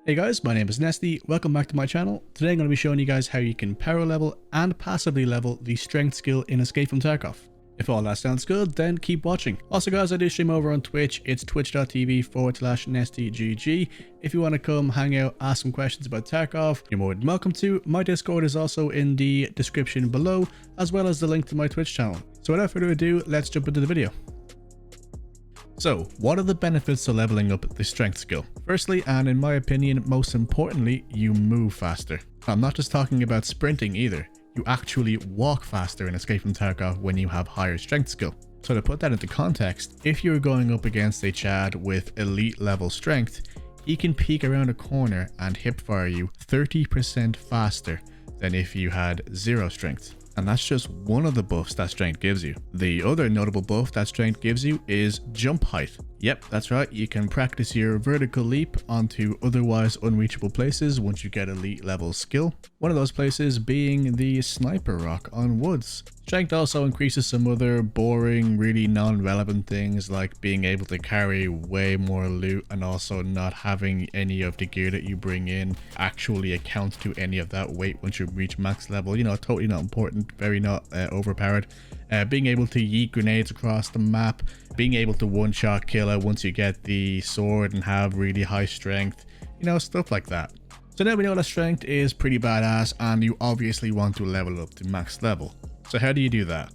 Hey guys, my name is Nesty. Welcome back to my channel. Today I'm going to be showing you guys how you can power level and passively level the strength skill in Escape from Tarkov. If all that sounds good, then keep watching. Also guys, I do stream over on Twitch. It's twitch.tv/NestyGG. If you want to come hang out, ask some questions about Tarkov, you're more than welcome to. My Discord is also in the description below, as well as the link to my Twitch channel. So without further ado, let's jump into the video. So, what are the benefits to leveling up the strength skill? Firstly, and in my opinion, most importantly, you move faster. I'm not just talking about sprinting either. You actually walk faster in Escape from Tarkov when you have higher strength skill. So to put that into context, if you're going up against a Chad with elite level strength, he can peek around a corner and hipfire you 30% faster than if you had 0 strength. And that's just one of the buffs that strength gives you. The other notable buff that strength gives you is jump height. Yep, that's right, you can practice your vertical leap onto otherwise unreachable places once you get elite level skill. One of those places being the sniper rock on woods. Strength also increases some other boring, really non-relevant things like being able to carry way more loot and also not having any of the gear that you bring in actually account to any of that weight once you reach max level. You know, totally not important, very not overpowered. Being able to yeet grenades across the map, being able to one-shot kill it once you get the sword and have really high strength, you know, stuff like that. So now we know that strength is pretty badass and you obviously want to level up to max level. So how do you do that?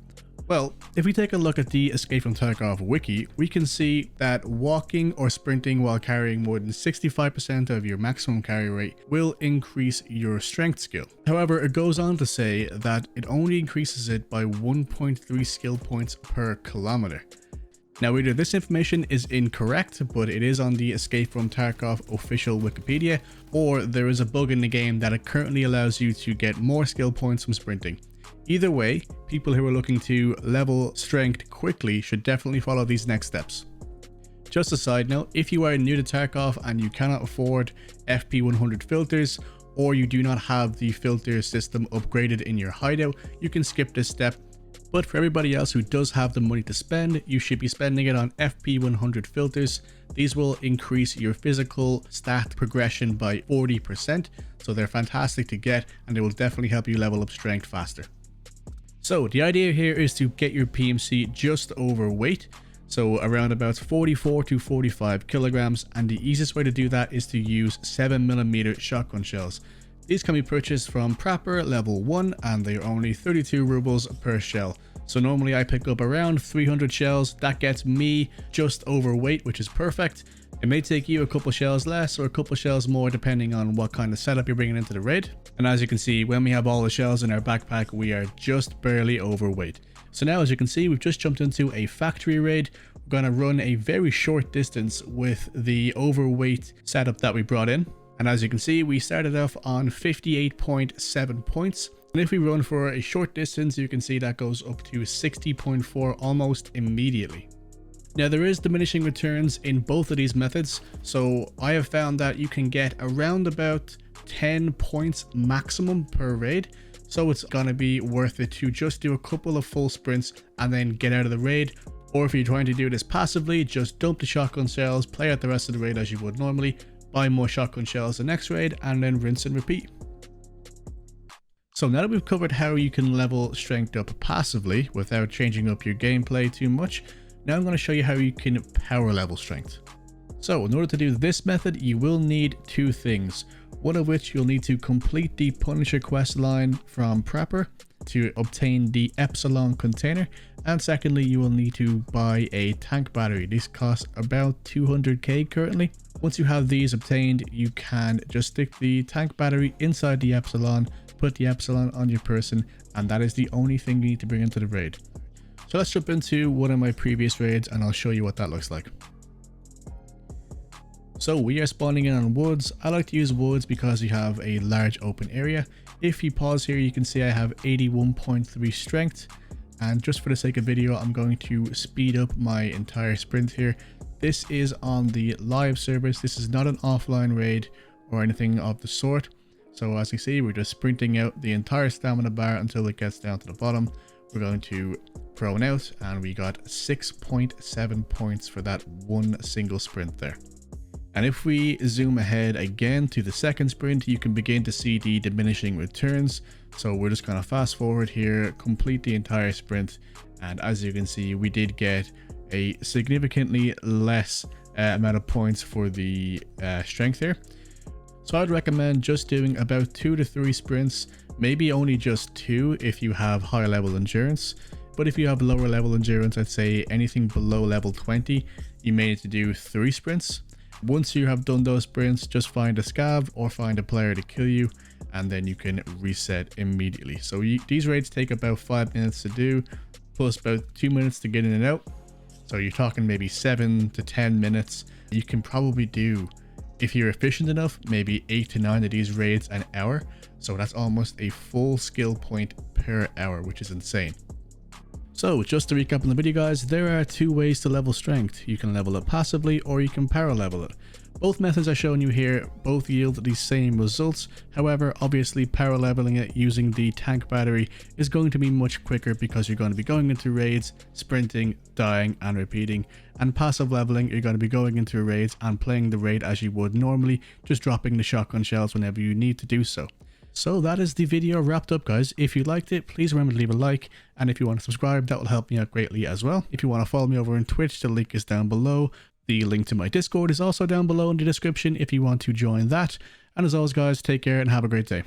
Well, if we take a look at the Escape from Tarkov wiki, we can see that walking or sprinting while carrying more than 65% of your maximum carry rate will increase your strength skill. However, it goes on to say that it only increases it by 1.3 skill points per kilometer. Now either this information is incorrect, but it is on the Escape from Tarkov official Wikipedia, or there is a bug in the game that it currently allows you to get more skill points from sprinting. Either way, people who are looking to level strength quickly should definitely follow these next steps. Just a side note, if you are new to Tarkov and you cannot afford FP 100 filters, or you do not have the filter system upgraded in your hideout, you can skip this step. But for everybody else who does have the money to spend, you should be spending it on FP 100 filters. These will increase your physical stat progression by 40%, so they're fantastic to get and they will definitely help you level up strength faster. So the idea here is to get your PMC just over weight, so around about 44 to 45 kilograms, and the easiest way to do that is to use 7mm shotgun shells. These can be purchased from Prapor level 1 and they are only 32 rubles per shell. So normally I pick up around 300 shells. That gets me just over weight, which is perfect. It may take you a couple shells less or a couple shells more depending on what kind of setup you're bringing into the raid. And as you can see, when we have all the shells in our backpack, we are just barely overweight. So now as you can see, we've just jumped into a factory raid. We're going to run a very short distance with the overweight setup that we brought in. And as you can see, we started off on 58.7 points. And if we run for a short distance, you can see that goes up to 60.4 almost immediately. Now there is diminishing returns in both of these methods. So I have found that you can get around about 10 points maximum per raid. So it's going to be worth it to just do a couple of full sprints and then get out of the raid. Or if you're trying to do this passively, just dump the shotgun shells, play out the rest of the raid as you would normally, buy more shotgun shells the next raid, and then rinse and repeat. So now that we've covered how you can level strength up passively without changing up your gameplay too much, now I'm going to show you how you can power level strength. So in order to do this method, you will need two things, one of which you'll need to complete the Punisher quest line from Prapor to obtain the Epsilon container, and secondly you will need to buy a tank battery. These cost about 200k currently. Once you have these obtained, you can just stick the tank battery inside the Epsilon, put the Epsilon on your person, and that is the only thing you need to bring into the raid. So let's jump into one of my previous raids and I'll show you what that looks like. So we are spawning in on woods. I like to use woods because you have a large open area. If you pause here, you can see I have 81.3 strength. And just for the sake of video, I'm going to speed up my entire sprint here. This is on the live service. This is not an offline raid or anything of the sort. So as you see, we're just sprinting out the entire stamina bar until it gets down to the bottom. We're going to prone out and we got 6.7 points for that one single sprint there. And if we zoom ahead again to the second sprint, you can begin to see the diminishing returns. So we're just going to fast forward here, complete the entire sprint. And as you can see, we did get a significantly less amount of points for the strength here. So I'd recommend just doing about 2 to 3 sprints, maybe only just 2 if you have high level endurance. But if you have lower level endurance, I'd say anything below level 20, you may need to do 3 sprints. Once you have done those sprints, just find a scav or find a player to kill you, and then you can reset immediately. So these raids take about 5 minutes to do, plus about 2 minutes to get in and out. So you're talking maybe 7 to 10 minutes. You can probably do, if you're efficient enough, maybe 8 to 9 of these raids an hour. So that's almost a full skill point per hour, which is insane. So just to recap on the video guys, there are 2 ways to level strength. You can level it passively or you can power level it. Both methods I've shown you here both yield the same results. However, obviously power leveling it using the tank battery is going to be much quicker because you're going to be going into raids, sprinting, dying and repeating. And passive leveling, you're going to be going into raids and playing the raid as you would normally, just dropping the shotgun shells whenever you need to do so. So that is the video wrapped up guys. If you liked it, please remember to leave a like, and if you want to subscribe, that will help me out greatly as well. If you want to follow me over on Twitch, the link is down below. The link to my Discord is also down below in the description if you want to join that. And as always guys, take care and have a great day.